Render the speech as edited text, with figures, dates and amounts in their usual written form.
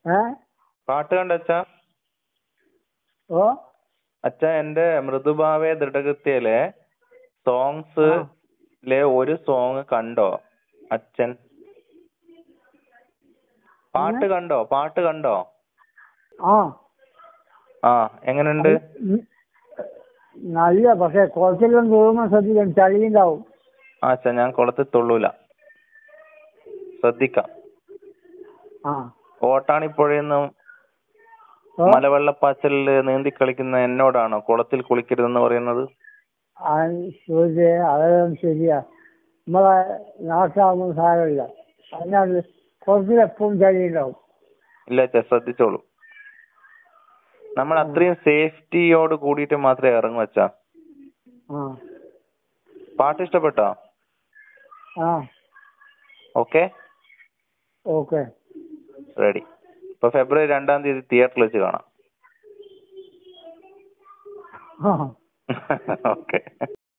ഏ പാട്ട് കണ്ട അച്ഛാ? ഓ അച്ഛാ, എന്റെ മൃദുഭാവേ ദൃഢകൃത്യയിലെ സോങ്സ് ആ ഒരു സോങ് കണ്ടോ അച്ഛൻ? എങ്ങനെ? പാട്ട് കണ്ടോ? ആ ആ, എങ്ങനുണ്ട്? നല്ല നല്ല, പക്ഷെ കുറച്ചെല്ലാം തോന്നുമ്പോൾ ശ്രദ്ധിക്കണം, ചളിയുണ്ടാവും. ആ അച്ഛാ, ഞാൻ കുളത്തിൽ തുള്ളൂല, ശ്രദ്ധിക്കാം. ആ ഓട്ടാണിപ്പുഴയെന്നും ഓ മലവെള്ളപ്പാച്ചിലില് നീന്തി കളിക്കുന്ന എന്നോടാണോ കുളത്തിൽ കുളിക്കരുതെന്ന് പറയുന്നത്? ആ ചോദിച്ചേ, അതെല്ലാം ശരിയാ. നമ്മളെ നാശമാകുമ്പോൾ സാരമില്ല. അതിനകത്ത് കുറച്ചിലെപ്പോഴും ചളിയുണ്ടാവും. ഇല്ല അച്ഛാ, ശ്രദ്ധിച്ചോളൂ. നമ്മൾ ആ അത്രയും സേഫ്റ്റിയോട് കൂടിയിട്ട് മാത്രമേ ഇറങ്ങൂ അച്ഛാ. ആ പാട്ട് ഇഷ്ടപ്പെട്ടോ? ആ ഓക്കെ, ഓക്കെ. റെഡി. ഇപ്പൊ ഫെബ്രുവരി 2-ാം തീയതി തിയേറ്ററിൽ വെച്ച് കാണാം. ആ ഓക്കെ.